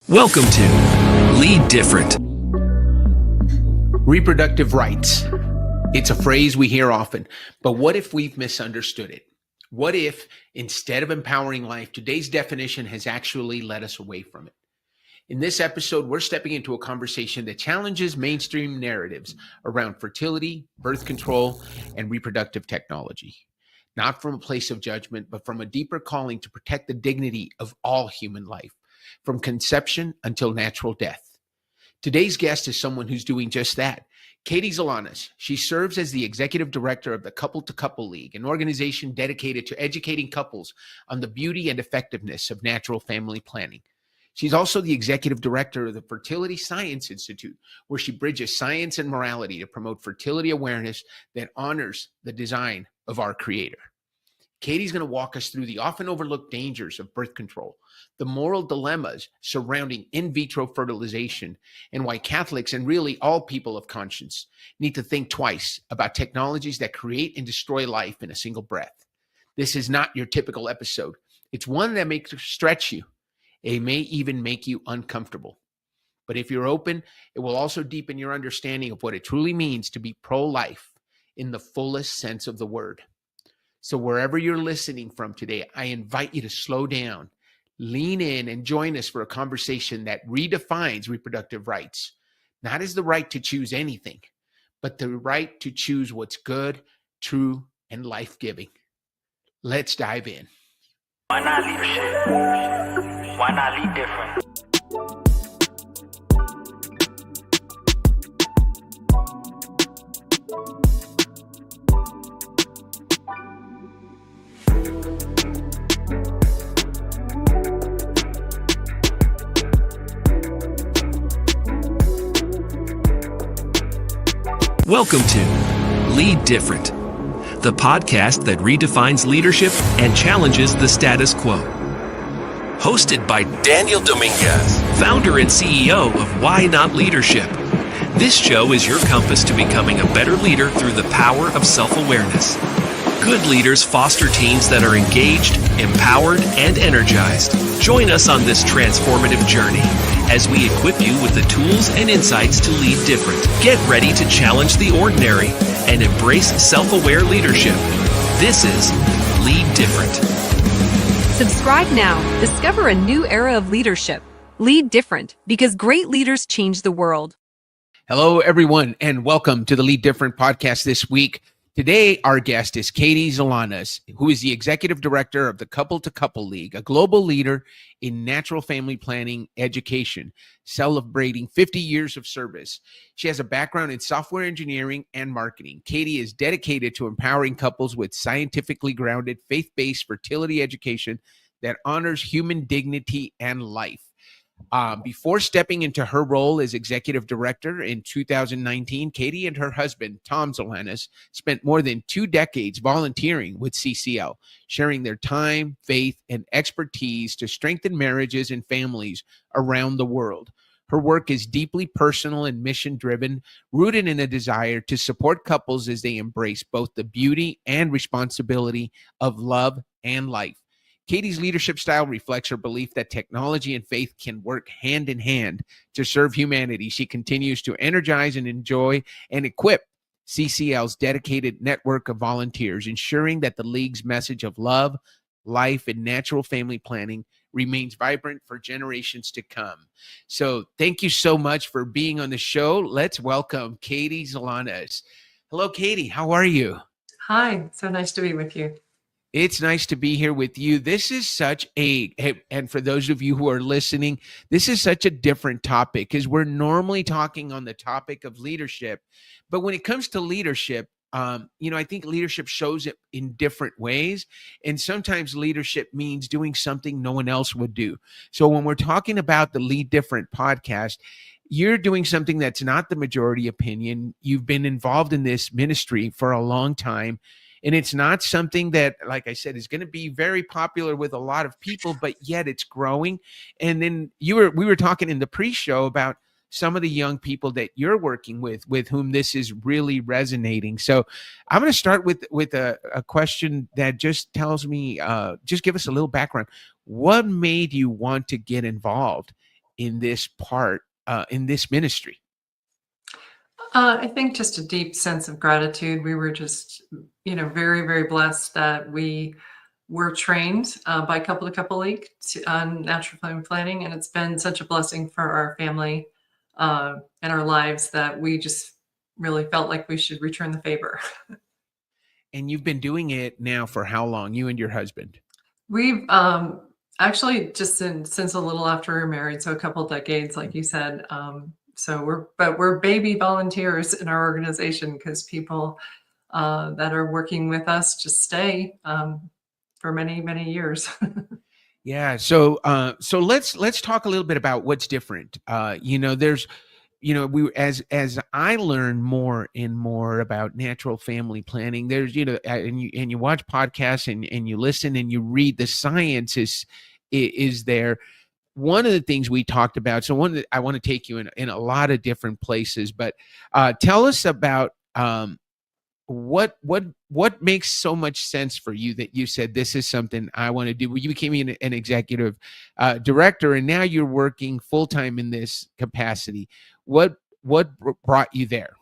Welcome to Lead Different. Reproductive rights. It's a phrase we hear often, but what if we've misunderstood it? What if, instead of empowering life, today's definition has actually led us away from it? In this episode, we're stepping into a conversation that challenges mainstream narratives around fertility, birth control, and reproductive technology. Not from a place of judgment, but from a deeper calling to protect the dignity of all human life, from conception until natural death. Today's guest is someone who's doing just that. 𝙆𝙤𝙞𝙀. She serves as the executive director of the �couple-to-Couple League, an organization dedicated to educating couples on the beauty and effectiveness of natural family planning. She's also the executive director of the Fertility Science Institute, where she bridges science and morality to promote fertility awareness that honors the design of our Creator. 𝙤𝙤's going to walk us through the often overlooked dangers of birth control, the moral dilemmas surrounding in vitro fertilization, and why Catholics and really all people of conscience need to think twice about technologies that create and destroy life in a single breath. This is not your typical episode. It's one that makes you stretch you. It may even make you uncomfortable. But if you're open, it will also deepen your understanding of what it truly means to be pro-life in the fullest sense of the word. So wherever you're listening from today, I invite you to slow down, lean in, and join us for a conversation that redefines reproductive rights, not as the right to choose anything, but the right to choose what's good, true, and life-giving. Let's dive in. Why not leadership? Why not lead different? Welcome to Lead Different, the podcast that redefines leadership and challenges the status quo. Hosted by Daniel Dominguez, founder and CEO of Why Not Leadership. This show is your compass to becoming a better leader through the power of self-awareness. Good leaders foster teams that are engaged, empowered, and energized. Join us on this transformative journey as we equip you with the tools and insights to lead different. Get ready to challenge the ordinary and embrace self-aware leadership. This is Lead Different. Subscribe now. Discover a new era of leadership. Lead different, because great leaders change the world. Hello, everyone, and welcome to the Lead Different podcast this week. Today, our guest is 𝙤𝙤𝙞𝙀, who is the executive director of the �couple-to-Couple League, a global leader in natural family planning education, celebrating 50 years of service. She has a background in software engineering and marketing. 𝙤𝙤 is dedicated to empowering couples with scientifically grounded, faith-based fertility education that honors human dignity and life. Before stepping into her role as executive director in 2019, 𝙤𝙤 and her husband, Tom Zulanas, spent more than 2 decades volunteering with CCL, sharing their time, faith, and expertise to strengthen marriages and families around the world. Her work is deeply personal and mission-driven, rooted in a desire to support couples as they embrace both the beauty and responsibility of love and life. 𝙤𝙤's leadership style reflects her belief that technology and faith can work hand in hand to serve humanity. She continues to energize and enjoy and equip CCL's dedicated network of volunteers, ensuring that the League's message of love, life, and natural family planning remains vibrant for generations to come. So thank you so much for being on the show. Let's welcome 𝙤𝙤𝙞𝙀. Hello, 𝙤𝙤. How are you? Hi, so nice to be with you. It's nice to be here with you. This is such and for those of you who are listening, this is such a different topic because we're normally talking on the topic of leadership. But when it comes to leadership, I think leadership shows it in different ways. And sometimes leadership means doing something no one else would do. So when we're talking about the Lead Different podcast, you're doing something that's not the majority opinion. You've been involved in this ministry for a long time. And it's not something that, like I said, is going to be very popular with a lot of people, but yet it's growing. And then we were talking in the pre-show about some of the young people that you're working with whom this is really resonating. So I'm going to start with a question that just tells me, just give us a little background. What made you want to get involved in this part, in this ministry? I think just a deep sense of gratitude. We were just, very, very blessed that we were trained by Couple League on natural family planning, and it's been such a blessing for our family and our lives that we just really felt like we should return the favor. And you've been doing it now for how long, you and your husband? We've actually just since a little after we were married, so a couple decades, like you said. So we're baby volunteers in our organization because people that are working with us just stay for many, many years. Yeah. So let's talk a little bit about what's different. There's, as I learn more and more about natural family planning, there's, and you watch podcasts and you listen and you read, the science is there. One of the things we talked about, so one that I want to take you in a lot of different places, but tell us about what makes so much sense for you that you said this is something I want to do. Well, you became an executive director, and now you're working full time in this capacity. What brought you there?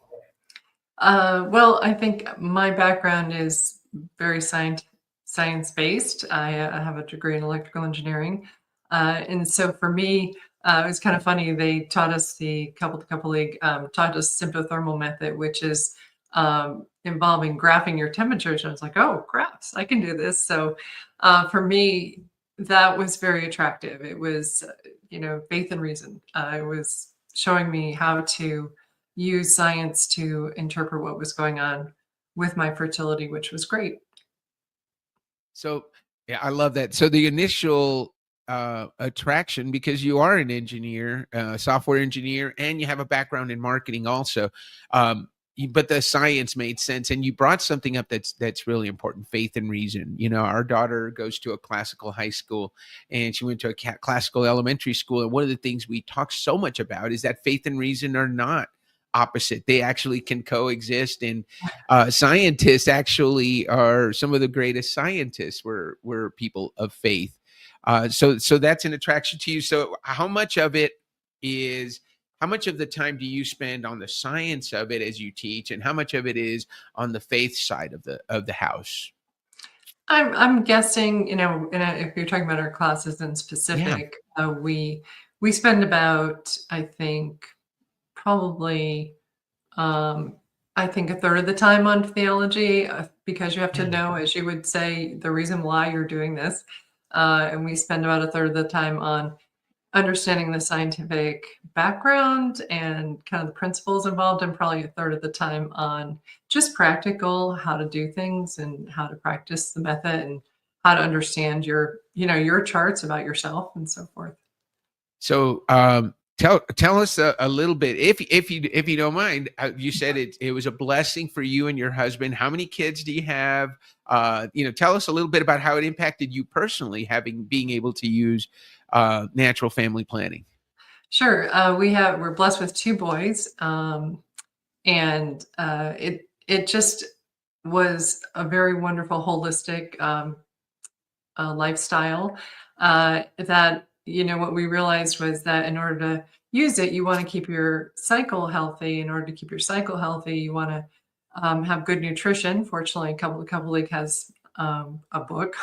Well, I think my background is very science based. I have a degree in electrical engineering, and so for me, it was kind of funny. They taught us the Couple League taught us symptothermal method, which is involving graphing your temperatures. And I was like, oh, graphs, I can do this. So for me, that was very attractive. It was, faith and reason. It was showing me how to use science to interpret what was going on with my fertility, which was great. So yeah, I love that. So the initial attraction, because you are an engineer, software engineer, and you have a background in marketing also. But the science made sense, and you brought something up that's really important: faith and reason. Our daughter goes to a classical high school, and she went to a classical elementary school. And one of the things we talk so much about is that faith and reason are not opposite; they actually can coexist. And scientists actually are some of the greatest scientists were people of faith. So that's an attraction to you. So how much of the time do you spend on the science of it as you teach, and how much of it is on the faith side of the house? I'm guessing, if you're talking about our classes in specific, we spend about, I think, probably, I think a third of the time on theology, because you have to know, as you would say, the reason why you're doing this. And we spend about a third of the time on understanding the scientific background and kind of the principles involved, and probably a third of the time on just practical, how to do things and how to practice the method and how to understand your charts about yourself and so forth. So tell us a little bit, if you don't mind. You said it was a blessing for you and your husband. How many kids do you have? Tell us a little bit about how it impacted you personally, being able to use natural family planning. Sure. We're blessed with two boys. And it just was a very wonderful, holistic lifestyle that, what we realized was that in order to use it, you want to keep your cycle healthy. In order to keep your cycle healthy, you want to have good nutrition. Fortunately, Couple League has a book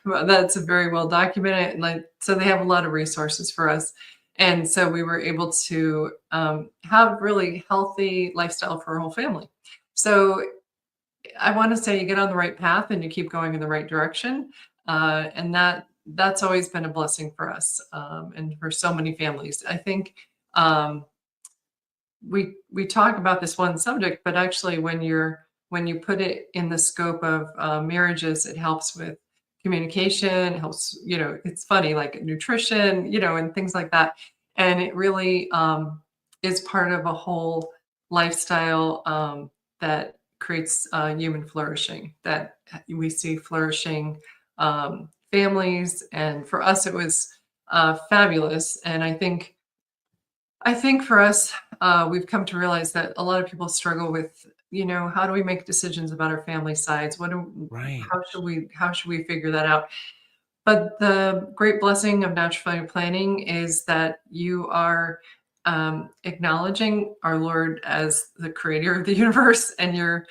that's very well documented. So they have a lot of resources for us. And so we were able to have really healthy lifestyle for our whole family. So I want to say you get on the right path and you keep going in the right direction. And that's always been a blessing for us and for so many families. I think we talk about this one subject, but actually when you put it in the scope of marriages, it helps with communication, it helps, it's funny, like nutrition, and things like that. And it really is part of a whole lifestyle that creates human flourishing, that we see flourishing families. And for us, it was fabulous. And I think for us, we've come to realize that a lot of people struggle with, how do we make decisions about our family sides? Right. How should we figure that out? But the great blessing of natural family planning is that you are acknowledging our Lord as the creator of the universe, and you're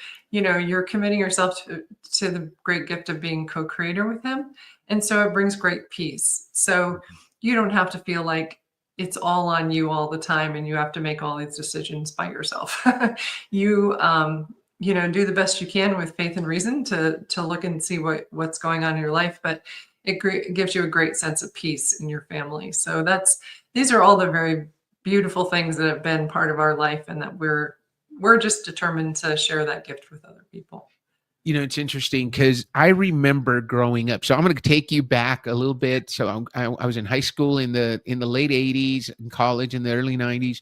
committing yourself to the great gift of being co-creator with him. And so it brings great peace. So you don't have to feel like it's all on you all the time and you have to make all these decisions by yourself. You do the best you can with faith and reason to look and see what's going on in your life, but it gives you a great sense of peace in your family. So these are all the very beautiful things that have been part of our life, and that we're just determined to share that gift with other people. It's interesting because I remember growing up. So I'm going to take you back a little bit. So I was in high school in the late 80s, in college in the early 90s.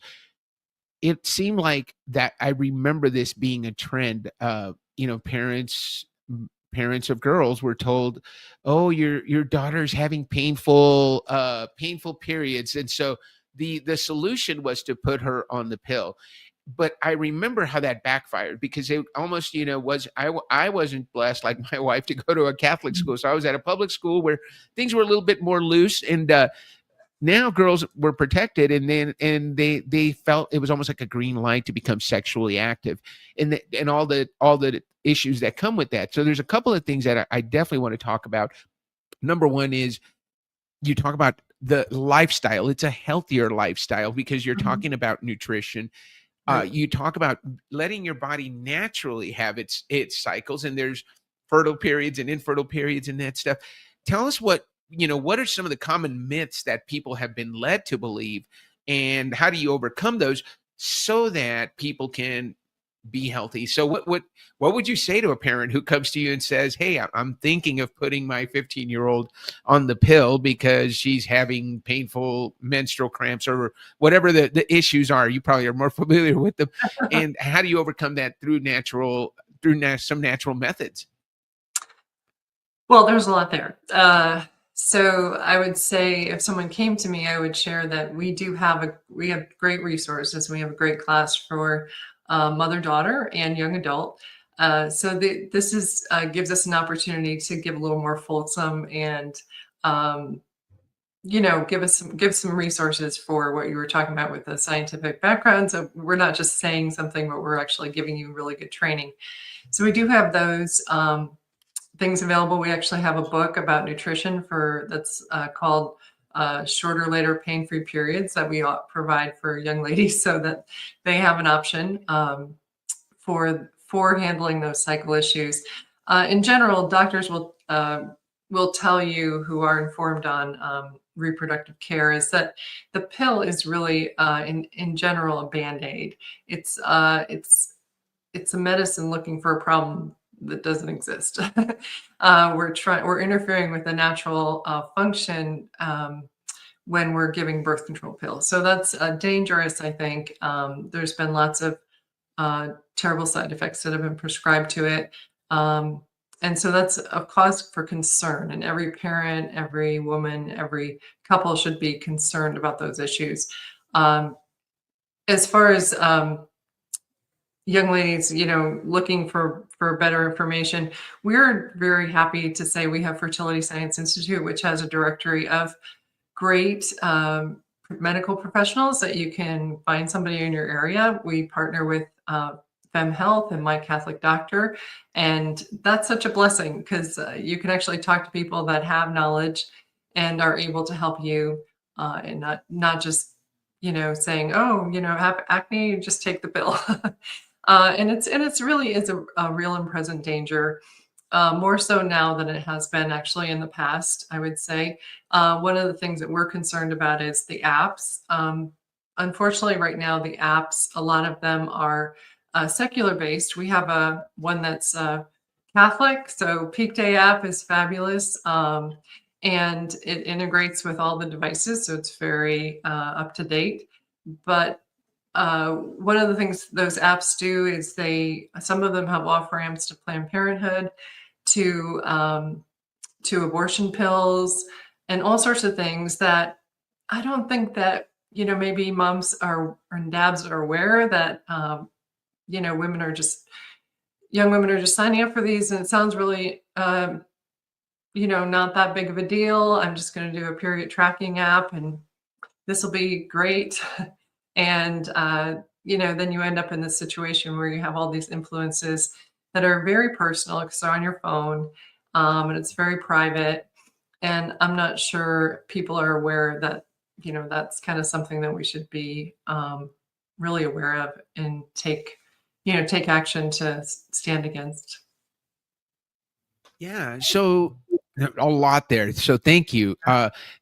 It seemed like that I remember this being a trend. Parents of girls were told, "Oh, your daughter's having painful periods," and so the solution was to put her on the pill. But I remember how that backfired, because it almost, I wasn't blessed like my wife to go to a Catholic school. So I was at a public school where things were a little bit more loose, and now girls were protected, and they felt it was almost like a green light to become sexually active, and all the issues that come with that. So there's a couple of things that I definitely want to talk about. Number one is, you talk about the lifestyle. It's a healthier lifestyle because you're talking about nutrition. You talk about letting your body naturally have its cycles, and there's fertile periods and infertile periods and that stuff. Tell us what are some of the common myths that people have been led to believe, and how do you overcome those so that people can be healthy? So what would you say to a parent who comes to you and says, "Hey, I'm thinking of putting my 15-year-old on the pill because she's having painful menstrual cramps," or whatever the issues are? You probably are more familiar with them. And how do you overcome that through some natural methods? Well, there's a lot there. So I would say, if someone came to me, I would share that we have great resources. We have a great class for mother-daughter and young adult. So this gives us an opportunity to give a little more fulsome and give some resources for what you were talking about with the scientific background. So we're not just saying something, but we're actually giving you really good training. So we do have those things available. We actually have a book about nutrition that's called Shorter, Later, Pain-Free Periods, that we provide for young ladies so that they have an option for handling those cycle issues. In general, doctors will tell you, who are informed on reproductive care, is that the pill is really in general a band-aid. It's a medicine looking for a problem that doesn't exist. We're interfering with the natural function when we're giving birth control pills. So that's dangerous, I think. There's been lots of terrible side effects that have been prescribed to it. And so that's a cause for concern. And every parent, every woman, every couple should be concerned about those issues. As far as young ladies, looking for better information, we're very happy to say we have Fertility Science Institute, which has a directory of great medical professionals that you can find somebody in your area. We partner with Fem Health and My Catholic Doctor, and that's such a blessing, because you can actually talk to people that have knowledge and are able to help you, and not just saying, "Oh, have acne, just take the pill." And it's really is a real and present danger, more so now than it has been actually in the past, I would say. One of the things that we're concerned about is the apps. Unfortunately, right now, the apps, a lot of them are secular based. We have one that's Catholic, so Peak Day app is fabulous, and it integrates with all the devices, so it's very up to date. But one of the things those apps do is some of them have off ramps to Planned Parenthood, to abortion pills, and all sorts of things that I don't think that maybe moms and dads are aware that young women are just signing up for these, and it sounds really not that big of a deal. I'm just going to do a period tracking app and this will be great. And, then you end up in this situation where you have all these influences that are very personal because they're on your phone, and it's very private. And I'm not sure people are aware that, that's kind of something that we should be really aware of and take action to stand against. Yeah. So a lot there. So thank you.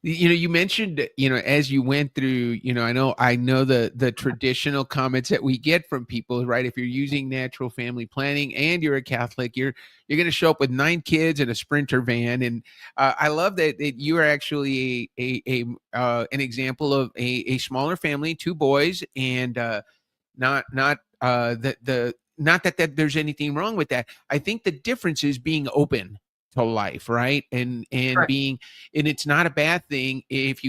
You mentioned, as you went through, I know the traditional comments that we get from people, right? If you're using natural family planning and you're a Catholic, you're going to show up with 9 kids in a Sprinter van. And I love that you are actually an example of a smaller family, 2 boys, and not that there's anything wrong with that. I think the difference is being open to life, right? And Correct. and it's not a bad thing if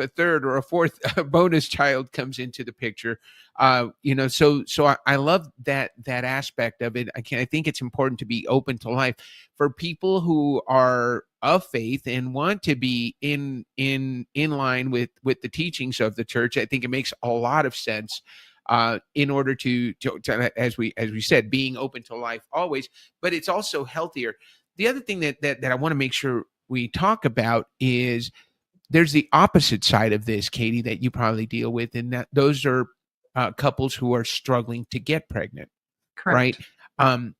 a third or a fourth bonus child comes into the picture. So I love that aspect of it. I think it's important to be open to life for people who are of faith and want to be in line with the teachings of the church. I think it makes a lot of sense. In order to as we said, being open to life always, but it's also healthier. The other thing that I want to make sure we talk about is there's the opposite side of this, Katie, that you probably deal with, and that those are couples who are struggling to get pregnant. Correct. Right?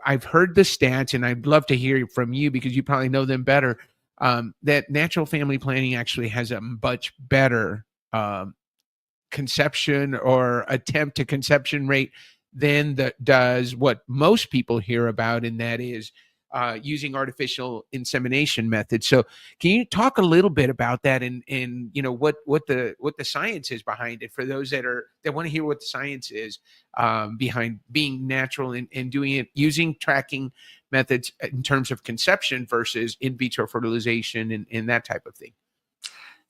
I've heard the stats, and I'd love to hear from you because you probably know them better. That natural family planning actually has a much better conception or attempt to conception rate than that does what most people hear about, and that is using artificial insemination methods. So can you talk a little bit about that and what the science is behind it for those that want to hear what the science is behind being natural and doing it using tracking methods in terms of conception versus in vitro fertilization and that type of thing?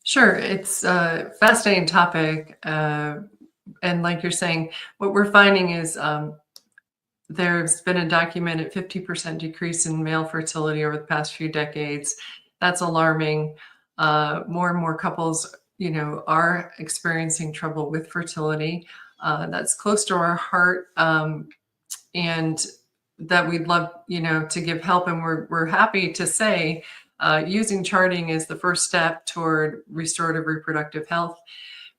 Sure. It's a fascinating topic. And like you're saying, what we're finding is there's been a documented 50% decrease in male fertility over the past few decades. That's alarming. More and more couples, are experiencing trouble with fertility. That's close to our heart, and that we'd love, to give help. And we're happy to say using charting is the first step toward restorative reproductive health.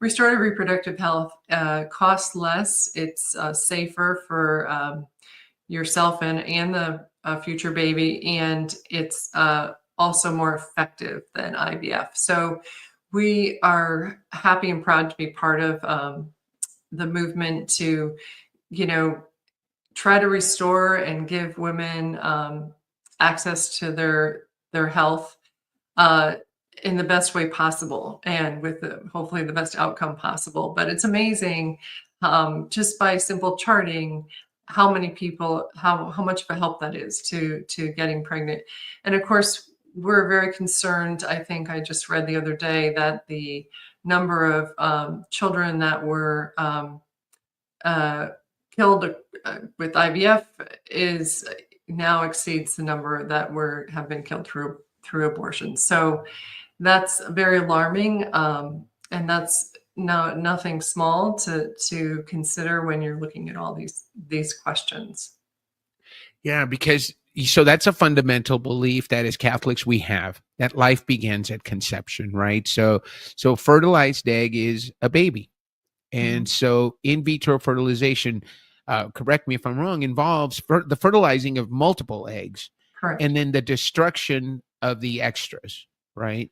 Restorative reproductive health costs less. It's safer for yourself and the future baby, and it's also more effective than IVF. So we are happy and proud to be part of the movement to, try to restore and give women access to their health in the best way possible and with hopefully the best outcome possible. But it's amazing just by simple charting how many people, how much of a help that is to getting pregnant. And of course, we're very concerned. I think I just read the other day that the number of children that were killed with IVF is now exceeds the number that have been killed through abortion. So that's very alarming, and that's nothing small to consider when you're looking at all these questions. Yeah, because so that's a fundamental belief that as Catholics we have, that life begins at conception, right? So fertilized egg is a baby. And so in vitro fertilization, correct me if I'm wrong, involves the fertilizing of multiple eggs. Correct. And then the destruction of the extras, right?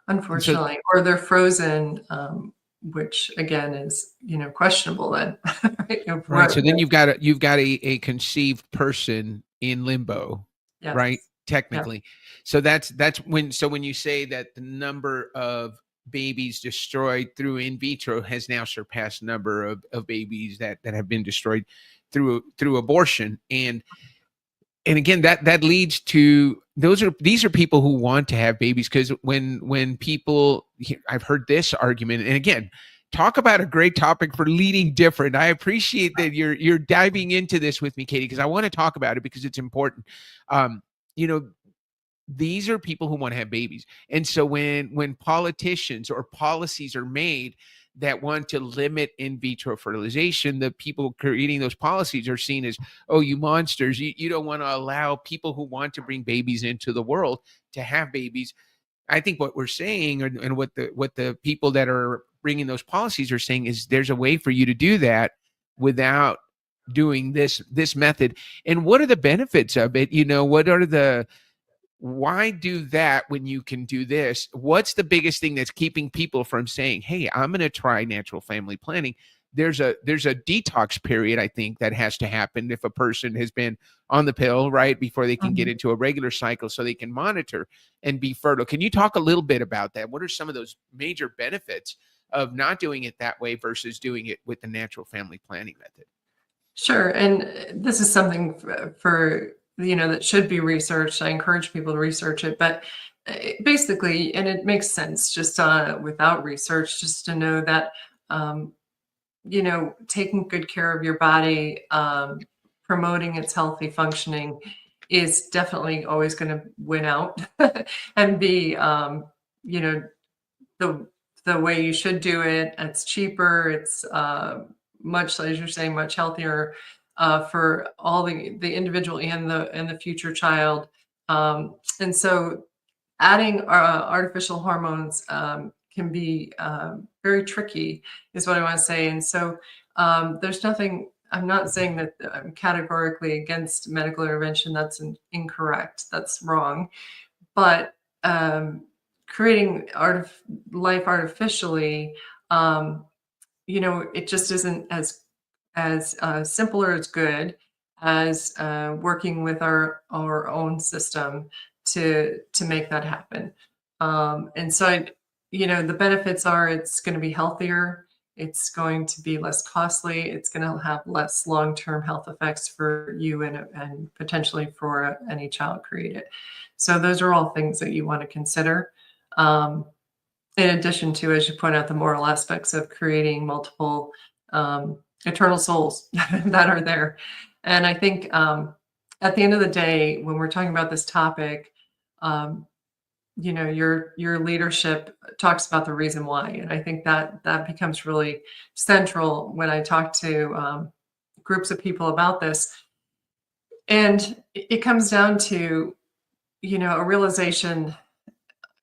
Unfortunately, or they're frozen, which again is, questionable then. Right. So then you've got a conceived person in limbo, Yes. right? Technically. Yeah. So that's when you say that the number of babies destroyed through in vitro has now surpassed number of babies that have been destroyed through abortion. And again, that leads to these are people who want to have babies, because when people, I've heard this argument, and again, talk about a great topic for leading different. I appreciate that you're diving into this with me, Katie, because I want to talk about it because it's important. these are people who want to have babies. And so when politicians or policies are made that want to limit in vitro fertilization, the people creating those policies are seen as, oh, you monsters, you don't want to allow people who want to bring babies into the world to have babies. I think what we're saying, and what the people that are bringing those policies are saying, is there's a way for you to do that without doing this method. And what are the benefits of it? Why do that when you can do this? What's the biggest thing that's keeping people from saying, hey, I'm going to try natural family planning? There's a detox period, I think, that has to happen if a person has been on the pill, right, before they can get into a regular cycle, so they can monitor and be fertile. Can you talk a little bit about that? What are some of those major benefits of not doing it that way versus doing it with the natural family planning method? Sure. And this is something for that should be researched. I encourage people to research it, but basically, and it makes sense just without research, just to know that, taking good care of your body, promoting its healthy functioning is definitely always going to win out and be, the way you should do it. It's cheaper. It's much, as you're saying, much healthier for all the individual and the future child. And so adding artificial hormones can be very tricky, is what I want to say. And so there's nothing, I'm not saying that I'm categorically against medical intervention. That's incorrect. That's wrong. But creating life artificially, it just isn't as simple or as good as working with our own system to make that happen. And so, the benefits are, it's going to be healthier, it's going to be less costly, it's going to have less long-term health effects for you and potentially for any child created. So those are all things that you want to consider. In addition to, as you point out, the moral aspects of creating multiple eternal souls that are there. And I think at the end of the day, when we're talking about this topic, your leadership talks about the reason why. And I think that becomes really central when I talk to groups of people about this. And it comes down to, a realization,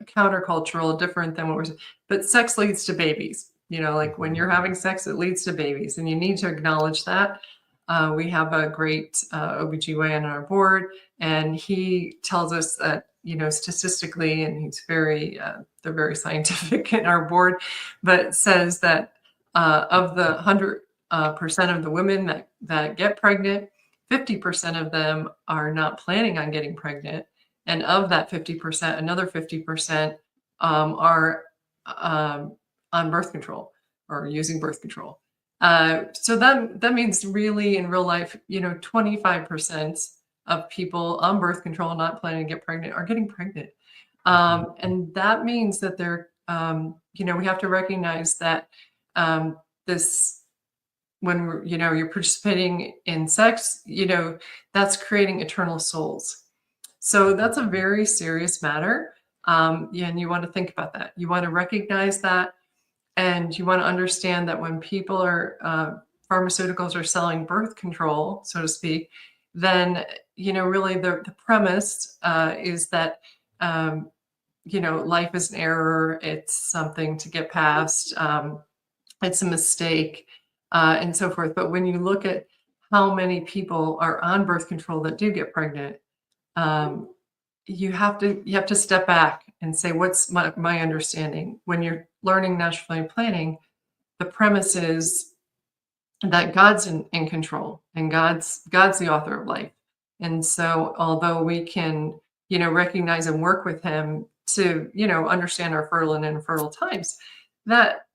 countercultural, different than what we're saying, but sex leads to babies. Like when you're having sex, it leads to babies, and you need to acknowledge that. We have a great OBGYN on our board, and he tells us that, statistically, and he's they're very scientific in our board, but says that of the 100% of the women that get pregnant, 50% of them are not planning on getting pregnant. And of that 50%, another 50% are on birth control or using birth control. So that means really in real life, 25% of people on birth control not planning to get pregnant are getting pregnant. And that means that they're, we have to recognize that this, when you're participating in sex, that's creating eternal souls. So that's a very serious matter. And you want to think about that. You want to recognize that. And you want to understand that when people are, pharmaceuticals are selling birth control, so to speak, then, really the premise is that, life is an error. It's something to get past. It's a mistake, and so forth. But when you look at how many people are on birth control that do get pregnant, you have to step back and say, what's my understanding? When you're learning natural family planning, the premise is that God's in control, and God's the author of life. And so although we can, recognize and work with him to, understand our fertile and infertile times, that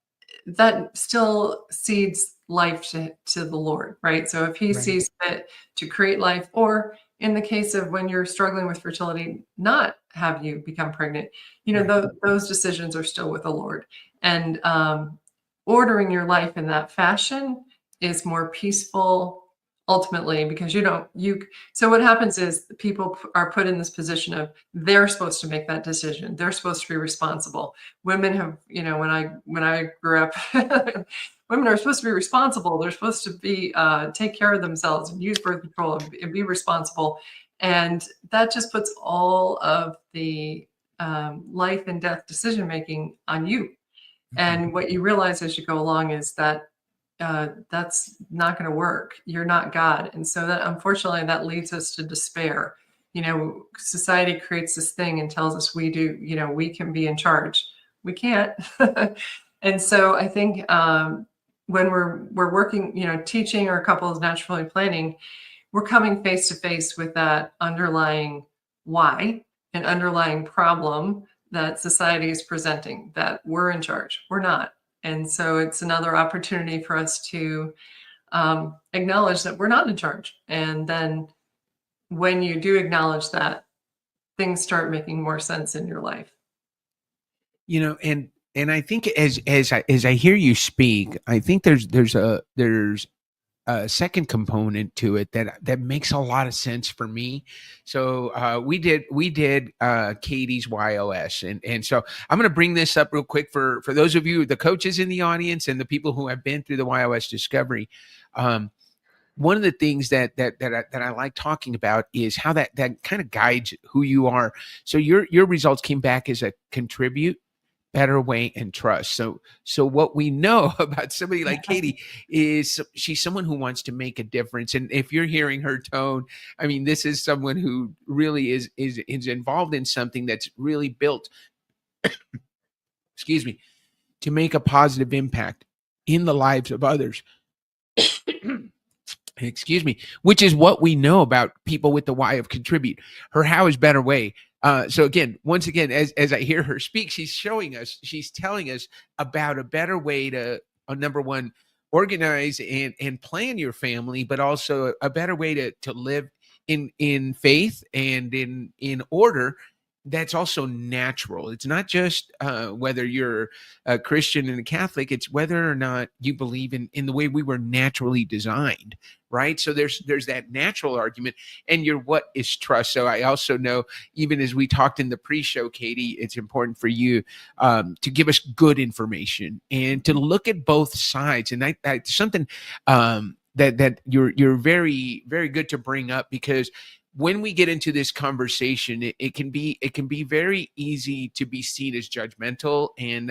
still seeds life to the Lord, right? So if he sees fit to create life, or in the case of when you're struggling with fertility, not have you become pregnant, those decisions are still with the Lord. And ordering your life in that fashion is more peaceful, ultimately, because so what happens is people are put in this position of they're supposed to make that decision. They're supposed to be responsible. Women have, when I grew up, women are supposed to be responsible. They're supposed to be take care of themselves and use birth control and be responsible. And that just puts all of the life and death decision making on you. And what you realize as you go along is that that's not going to work. You're not God. And so that, unfortunately, that leads us to despair. Society creates this thing and tells us we can be in charge. We can't. And so I think when we're working, teaching our couples natural family planning, we're coming face to face with that underlying why, an underlying problem that society is presenting, that we're in charge. We're not. And so it's another opportunity for us to acknowledge that we're not in charge. And then when you do acknowledge that, things start making more sense in your life. And I think as I hear you speak, I think there's a second component to it that makes a lot of sense for me. So we did Katie's YOS, and so I'm going to bring this up real quick for those of you, the coaches in the audience, and the people who have been through the YOS discovery. One of the things that I like talking about is how that kind of guides who you are. So your results came back as a contribute, better way, and trust. So what we know about somebody like Katie is she's someone who wants to make a difference. And if you're hearing her tone, I mean, this is someone who really is involved in something that's really built, excuse me, to make a positive impact in the lives of others. Excuse me, which is what we know about people with the Y of contribute. Her how is better way. So again, once again, as I hear her speak, she's telling us about a better way to, number one, organize and plan your family, but also a better way to live in faith and in order. That's also natural. It's not just whether you're a Christian and a Catholic, it's whether or not you believe in the way we were naturally designed, right? So there's that natural argument, and your what is trust. So I also know, even as we talked in the pre-show, Katie, it's important for you to give us good information and to look at both sides. And that's something that you're very, very good to bring up, because when we get into this conversation, it can be very easy to be seen as judgmental and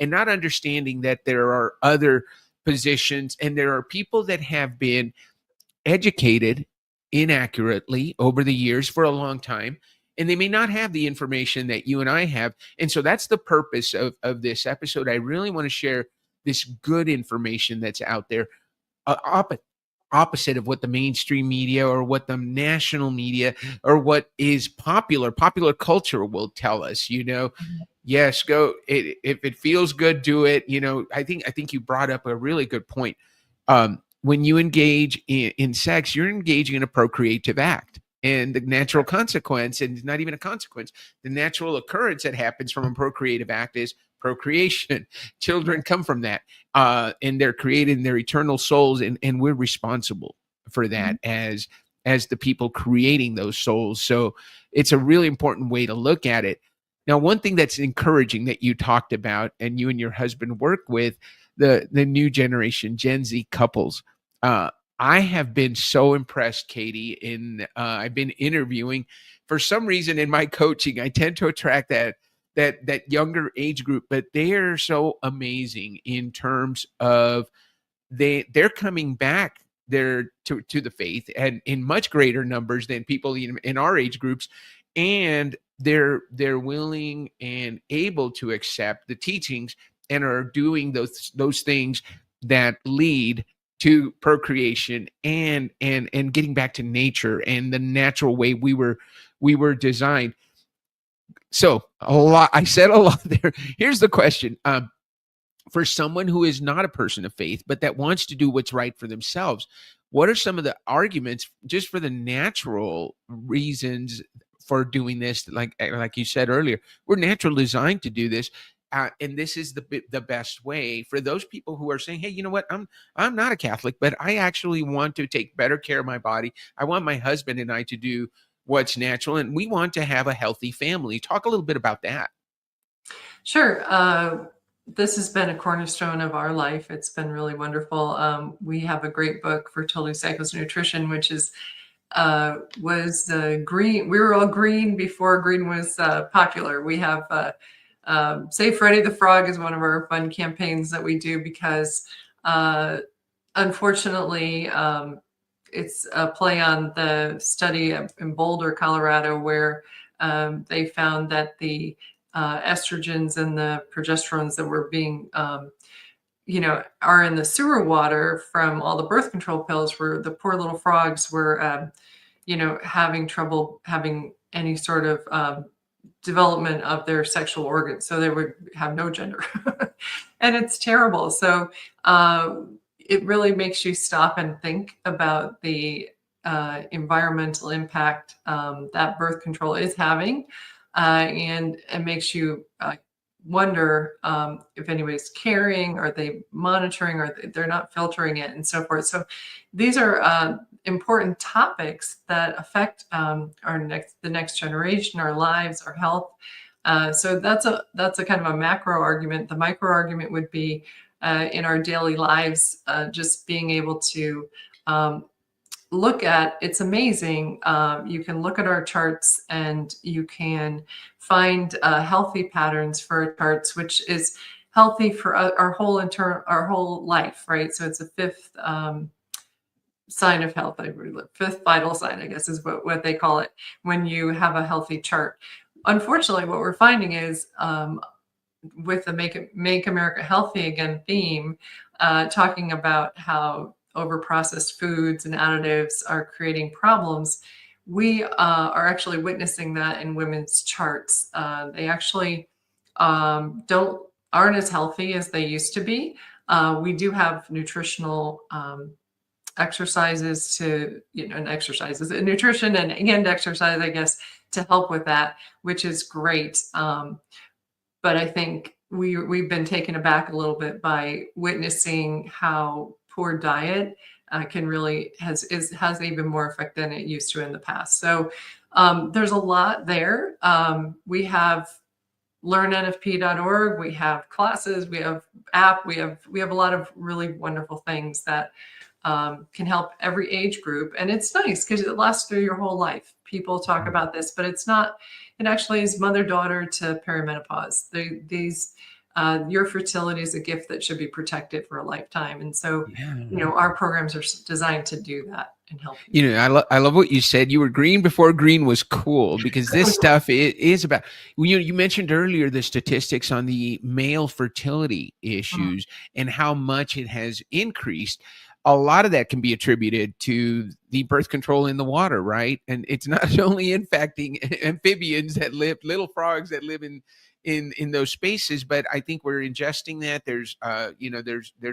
not understanding that there are other positions, and there are people that have been educated inaccurately over the years for a long time, and they may not have the information that you and I have. And so that's the purpose of this episode. I really want to share this good information that's out there, opposite of what the mainstream media or what the national media or what is popular culture will tell us. Yes, go if it feels good, do it. I think you brought up a really good point. When you engage in sex, you're engaging in a procreative act, and the natural consequence, and not even a consequence, the natural occurrence that happens from a procreative act is procreation. Children come from that, and they're created in their eternal souls, and we're responsible for that as the people creating those souls. So it's a really important way to look at it. Now, one thing that's encouraging that you talked about, and you and your husband work with the new generation Gen Z couples. I have been so impressed, Katie. I've been interviewing. For some reason in my coaching, I tend to attract that younger age group, but they are so amazing in terms of they're coming back there to the faith, and in much greater numbers than people in our age groups, and they're willing and able to accept the teachings and are doing those things that lead to procreation and getting back to nature and the natural way we were designed. So I said a lot there. Here's the question. For someone who is not a person of faith, but that wants to do what's right for themselves, what are some of the arguments just for the natural reasons for doing this? Like you said earlier, we're naturally designed to do this. and this is the best way for those people who are saying, hey, you know what, I'm not a Catholic, but I actually want to take better care of my body. I want my husband and I to do what's natural, and we want to have a healthy family. Talk a little bit about that. Sure. This has been a cornerstone of our life. It's been really wonderful. We have a great book, Fertility Cycles Nutrition, which is was green. We were all green before green was popular. We have Save Freddy the Frog is one of our fun campaigns that we do because unfortunately it's a play on the study in Boulder, Colorado, where they found that the estrogens and the progesterones that were being are in the sewer water from all the birth control pills, where the poor little frogs were having trouble having any sort of development of their sexual organs. So they would have no gender. And it's terrible. So it really makes you stop and think about the environmental impact that birth control is having. And it makes you wonder if anybody's caring, are they monitoring, or they're not filtering it, and so forth. So these are important topics that affect the next generation, our lives, our health. So that's a kind of a macro argument. The micro argument would be in our daily lives, just being able to look at, it's amazing. You can look at our charts and you can find healthy patterns for our charts, which is healthy for our whole life, right? So it's a fifth sign of health, fifth vital sign, I guess is what they call it, when you have a healthy chart. Unfortunately, what we're finding is with the Make America Healthy Again theme, talking about how overprocessed foods and additives are creating problems, we are actually witnessing that in women's charts. They actually aren't as healthy as they used to be. We do have nutritional exercises nutrition and exercise, I guess, to help with that, which is great. But I think we've been taken aback a little bit by witnessing how poor diet can really has even more effect than it used to in the past. So there's a lot there. We have learnnfp.org, we have classes, we have app, we have a lot of really wonderful things that can help every age group. And it's nice because it lasts through your whole life. People talk about this, but it actually is mother-daughter to perimenopause. Your fertility is a gift that should be protected for a lifetime. And so, our programs are designed to do that and help. I love what you said. You were green before green was cool, because this stuff is about, you mentioned earlier the statistics on the male fertility issues and how much it has increased. A lot of that can be attributed to the birth control in the water, right? And it's not only infecting amphibians that live, little frogs that live in those spaces, but I think we're ingesting that. There's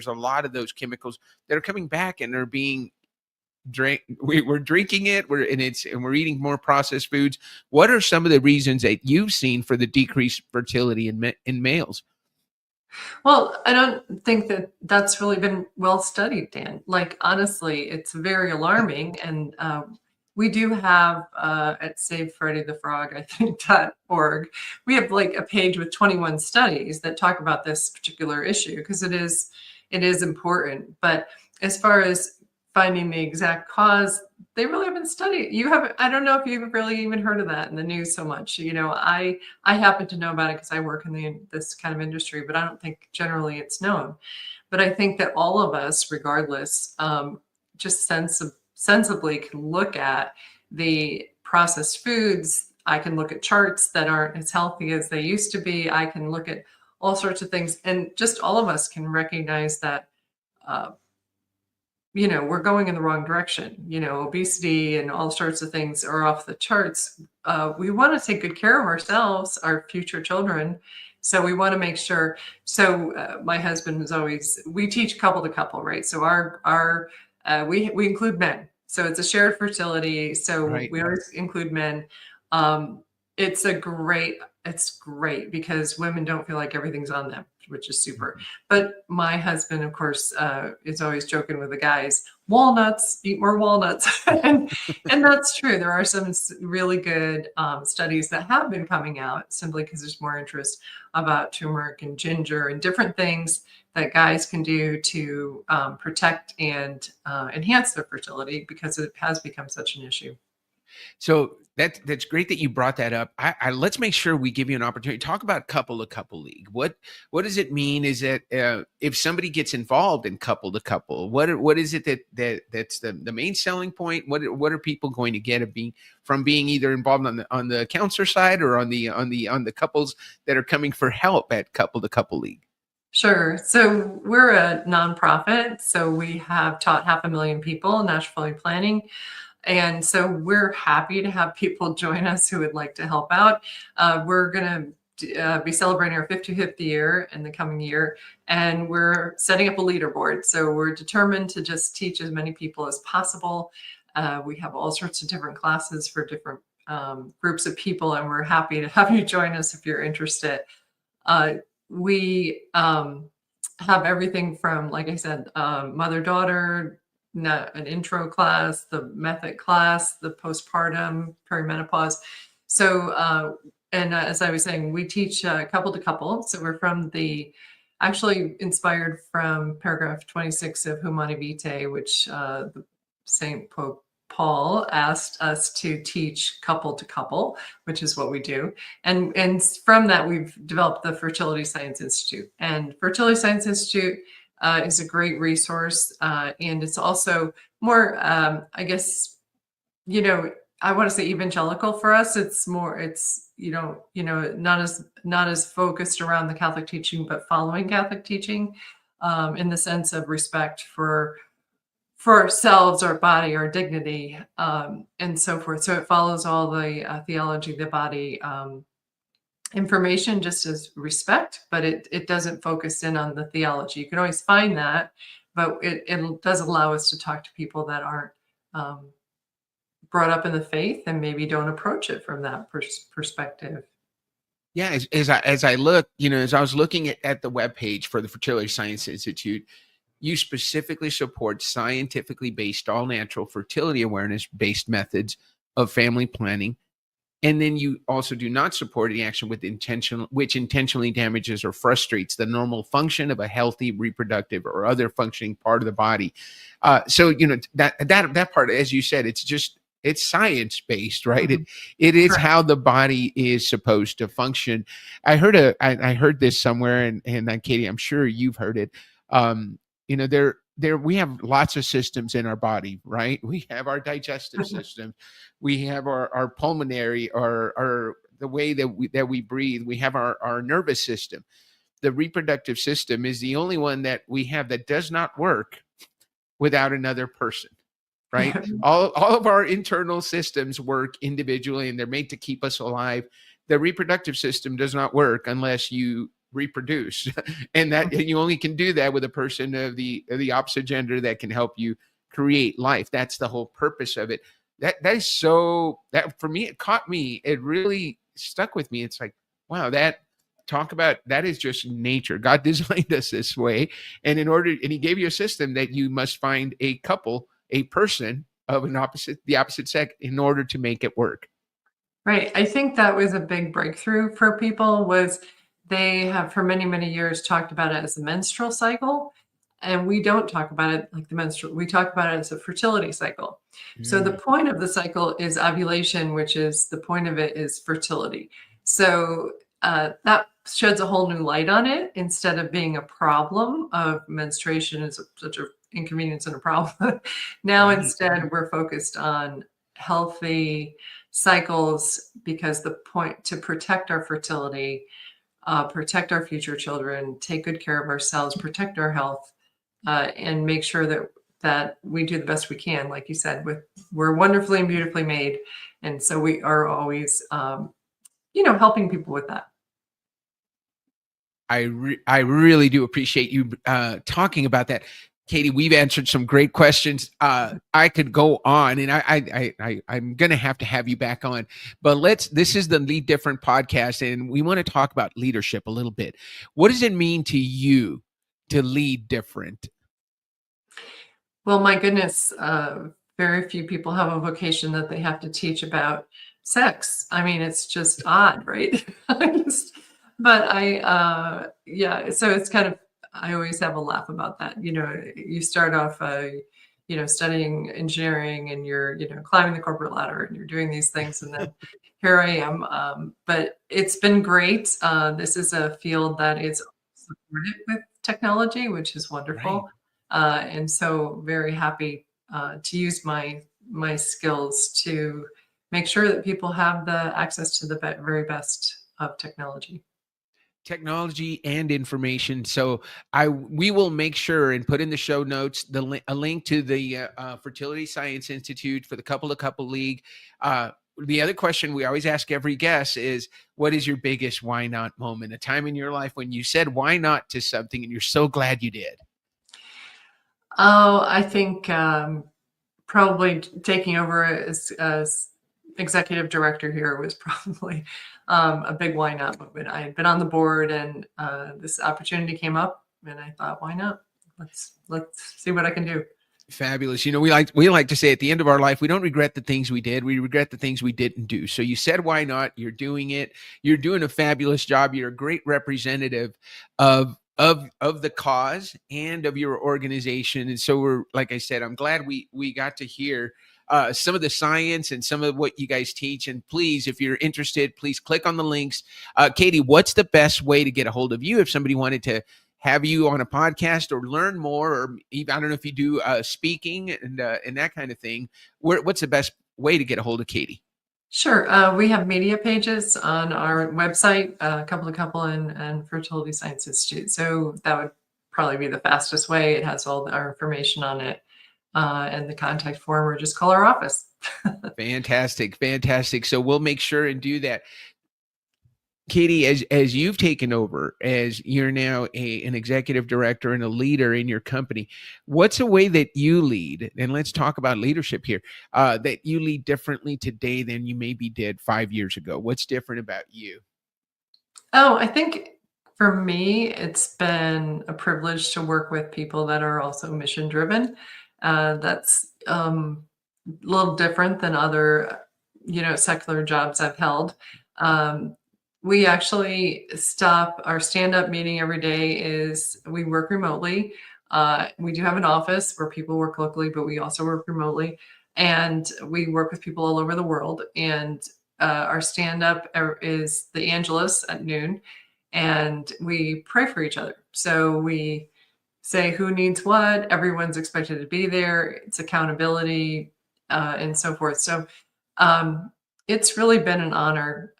a lot of those chemicals that are coming back and are being we're drinking it, we're eating more processed foods. What are some of the reasons that you've seen for the decreased fertility in males? Well, I don't think that that's really been well studied, Dan. Like, honestly, it's very alarming. And we do have at Save Freddy the Frog, I think, .org, we have like a page with 21 studies that talk about this particular issue, because it is important. But as far as finding the exact cause, they really haven't studied. I don't know if you've really even heard of that in the news so much. I happen to know about it because I work in this kind of industry, but I don't think generally it's known. But I think that all of us, regardless, just sensibly can look at the processed foods. I can look at charts that aren't as healthy as they used to be. I can look at all sorts of things, and just all of us can recognize that we're going in the wrong direction. Obesity and all sorts of things are off the charts. We want to take good care of ourselves, our future children. So we want to make sure. So my husband is we teach couple to couple, right? So we include men. So it's a shared fertility. So we always include men. It's a great it's great because women don't feel like everything's on them, which is super. But my husband, of course, is always joking with the guys, walnuts, eat more walnuts. and that's true. There are some really good studies that have been coming out simply because there's more interest about turmeric and ginger and different things that guys can do to protect and enhance their fertility because it has become such an issue. So that's great that you brought that up. Let's make sure we give you an opportunity to talk about couple to couple league. What does it mean? Is that if somebody gets involved in couple to couple, what is it that's the main selling point? What are people going to get from being either involved on the counselor side or on the couples that are coming for help at couple to couple league? Sure. So we're a nonprofit. So we have taught 500,000 people natural family planning. And so we're happy to have people join us who would like to help out. We're going to be celebrating our 55th year in the coming year, and we're setting up a leaderboard. So we're determined to just teach as many people as possible. We have all sorts of different classes for different groups of people, and we're happy to have you join us if you're interested. We have everything from, like I said, mother-daughter, an intro class, the method class, the postpartum, perimenopause. So, and as I was saying, we teach couple to couple. So we're actually inspired from paragraph 26 of 𝘍𝑚𝑎𝑛𝑖 𝑉itae, which the Saint Pope Paul asked us to teach couple to couple, which is what we do. And from that, we've developed the Fertility Science Institute. And Fertility Science Institute is a great resource. And it's also more, I guess, I want to say evangelical for us. It's more, not as focused around the Catholic teaching, but following Catholic teaching in the sense of respect for ourselves, our body, our dignity, and so forth. So it follows all the theology, the body information, just as respect, but it doesn't focus in on the theology. You can always find that, but it does allow us to talk to people that aren't brought up in the faith and maybe don't approach it from that perspective. Yeah, as I look, as I was looking at the webpage for the Fertility Science Institute, you specifically support scientifically based, all natural fertility awareness based methods of family planning. And then you also do not support the action which intentionally damages or frustrates the normal function of a healthy reproductive or other functioning part of the body. So, that part, as you said, it's science based, right? Mm-hmm. It is correct. How the body is supposed to function. I heard this somewhere, and Katie, I'm sure you've heard it. We have lots of systems in our body, right? We have our digestive system, we have our pulmonary, or the way that we breathe. We have our nervous system. The reproductive system is the only one that we have that does not work without another person, right? all of our internal systems work individually, and they're made to keep us alive. The reproductive system does not work unless you reproduce, and that you only can do that with a person of the opposite gender that can help you create life. That's the whole purpose of it. That is so, that for me, it caught me. It really stuck with me. It's like, wow, that is just nature. God designed us this way, and he gave you a system that you must find a couple, a person of the opposite sex, in order to make it work. Right. I think that was a big breakthrough for people. Was they have for many, many years talked about it as the menstrual cycle, and we don't talk about it like the menstrual. We talk about it as a fertility cycle. So the point of the cycle is ovulation, which is the point of it is fertility. So that sheds a whole new light on it. Instead of being a problem of menstruation is such an inconvenience and a problem. Now instead we're focused on healthy cycles, because the point to protect our fertility, protect our future children, take good care of ourselves, protect our health, and make sure that we do the best we can. Like you said, we're wonderfully and beautifully made. And so we are always, helping people with that. I really do appreciate you talking about that. Katie, we've answered some great questions. I could go on, and I'm going to have you back on. But this is the Lead Different podcast, and we want to talk about leadership a little bit. What does it mean to you to lead different? Well, my goodness, very few people have a vocation that they have to teach about sex. I mean, it's just odd, right? Yeah, so it's kind of, I always have a laugh about that. You start off, studying engineering, and you're, climbing the corporate ladder, and you're doing these things. And then here I am. But it's been great. This is a field that is supported with technology, which is wonderful. Right. And so very happy to use my skills to make sure that people have the access to the very best of technology And information. So we will make sure and put in the show notes a link to the Fertility Science Institute for the Couple to Couple League. The other question we always ask every guest is, what is your biggest why not moment? A time in your life when you said why not to something and you're so glad you did. Oh, I think probably taking over as executive director here was probably a big why not moment. I had been on the board, and this opportunity came up, and I thought, why not? Let's see what I can do. Fabulous. We like to say at the end of our life, we don't regret the things we did. We regret the things we didn't do. So you said, why not? You're doing it. You're doing a fabulous job. You're a great representative of the cause and of your organization. And so like I said, I'm glad we got to hear some of the science and some of what you guys teach. And please, if you're interested, please click on the links. Katie, what's the best way to get a hold of you if somebody wanted to have you on a podcast or learn more, or even, I don't know if you do speaking and that kind of thing? What's the best way to get a hold of Katie? Sure. We have media pages on our website, Couple to Couple and Fertility Science Institute. So that would probably be the fastest way. It has all our information on it, and the contact form, or just call our office. Fantastic. So we'll make sure and do that. Katie, as you've taken over, as you're now an executive director and a leader in your company, what's a way that you lead? And let's talk about leadership here, that you lead differently today than you maybe did 5 years ago. What's different about you? Oh, I think for me, it's been a privilege to work with people that are also mission driven. That's a little different than other, secular jobs I've held. We actually our stand-up meeting every day we work remotely. We do have an office where people work locally, but we also work remotely, and we work with people all over the world. And our stand-up is the Angelus at noon, and we pray for each other. So we say who needs what, everyone's expected to be there, it's accountability, and so forth. So it's really been an honor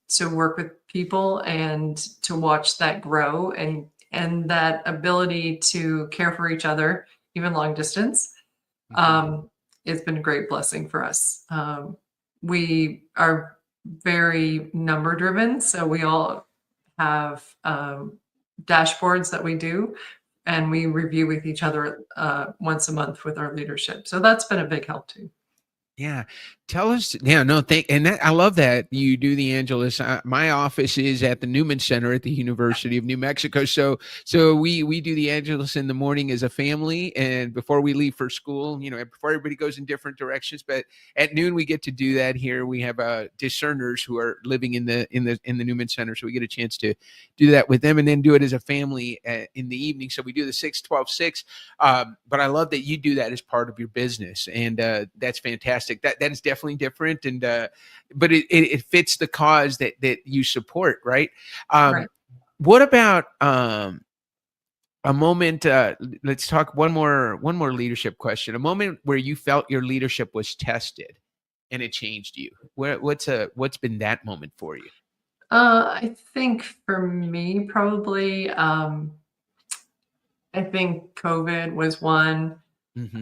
to work with people and to watch that grow, and that ability to care for each other, even long distance. It's been a great blessing for us. We are very number driven, so we all have dashboards that we do, and we review with each other once a month with our leadership. So that's been a big help too. Yeah. Tell us. Yeah, no, I love that you do the Angelus. My office is at the Newman Center at the University of New Mexico. So we do the Angelus in the morning as a family, and before we leave for school, before everybody goes in different directions. But at noon, we get to do that here. We have discerners who are living in the Newman Center, so we get a chance to do that with them, and then do it as a family in the evening. So we do the 6-12-6. But I love that you do that as part of your business, and that's fantastic. That is definitely different, and but it fits the cause that you support, right? Right. What about a moment? Let's talk one more leadership question. A moment where you felt your leadership was tested and it changed you. What's been that moment for you? I think for me, probably, I think COVID was one.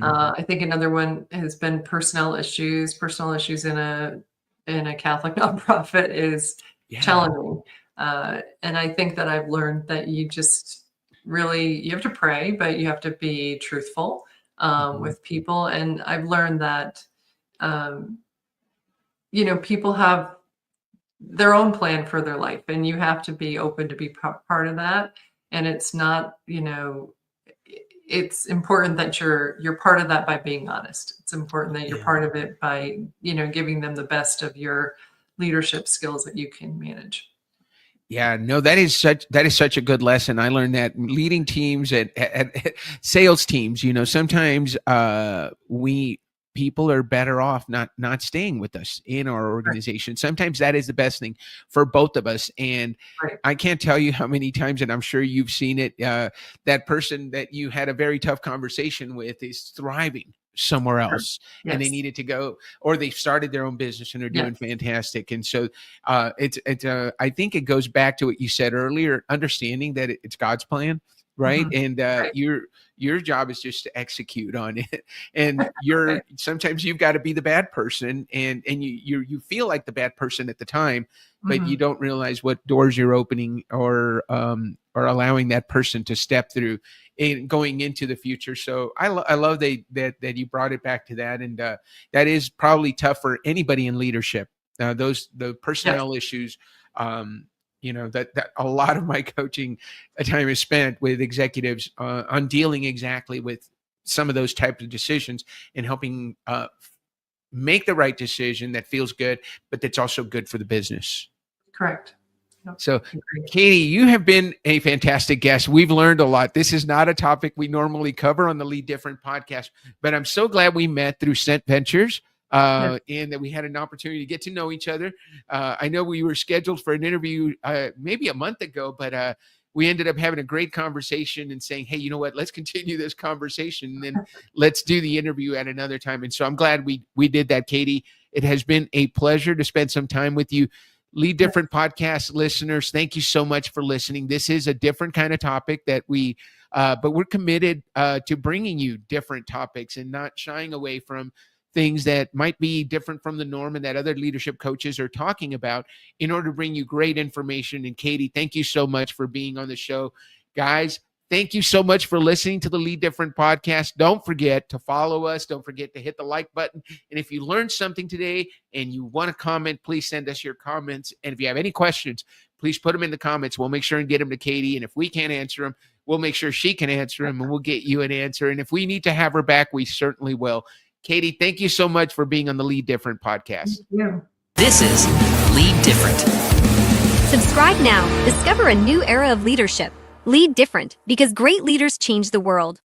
I think another one has been personnel issues. Personnel issues in a Catholic nonprofit is challenging. And I think that I've learned that you just really, you have to pray, but you have to be truthful with people. And I've learned that, people have their own plan for their life, and you have to be open to be part of that. And it's not, it's important that you're part of that by being honest. It's important that you're part of it by, giving them the best of your leadership skills that you can manage. Yeah, no, that is such a good lesson. I learned that leading teams at sales teams, sometimes people are better off not staying with us in our organization. Right. Sometimes that is the best thing for both of us. And I can't tell you how many times, and I'm sure you've seen it, that person that you had a very tough conversation with is thriving somewhere else. Yes. And they needed to go, or they started their own business and they're doing fantastic. And so I think it goes back to what you said earlier, understanding that it's God's plan. Right. And your job is just to execute on it. And sometimes you've got to be the bad person, and you feel like the bad person at the time, but you don't realize what doors you're opening or allowing that person to step through and going into the future. So I love that you brought it back to that. And that is probably tough for anybody in leadership. The personnel issues, that a lot of my coaching time is spent with executives on dealing exactly with some of those types of decisions and helping make the right decision that feels good, but that's also good for the business. Correct. So, Katie, you have been a fantastic guest. We've learned a lot. This is not a topic we normally cover on the Lead Different podcast, but I'm so glad we met through Scent Ventures. And that we had an opportunity to get to know each other. I know we were scheduled for an interview maybe a month ago, but we ended up having a great conversation and saying, hey, you know what, let's continue this conversation and then let's do the interview at another time. And so I'm glad we did that, Katie. It has been a pleasure to spend some time with you. Lead Different podcast listeners, thank you so much for listening. This is a different kind of topic that but we're committed to bringing you different topics and not shying away from things that might be different from the norm and that other leadership coaches are talking about in order to bring you great information. And Katie, thank you so much for being on the show. Guys, thank you so much for listening to the Lead Different podcast. Don't forget to follow us. Don't forget to hit the like button. And if you learned something today and you want to comment, please send us your comments. And if you have any questions, please put them in the comments. We'll make sure and get them to Katie. And if we can't answer them, we'll make sure she can answer them and we'll get you an answer. And if we need to have her back, we certainly will. Katie, thank you so much for being on the Lead Different podcast. Thank you. This is Lead Different. Subscribe now. Discover a new era of leadership. Lead different because great leaders change the world.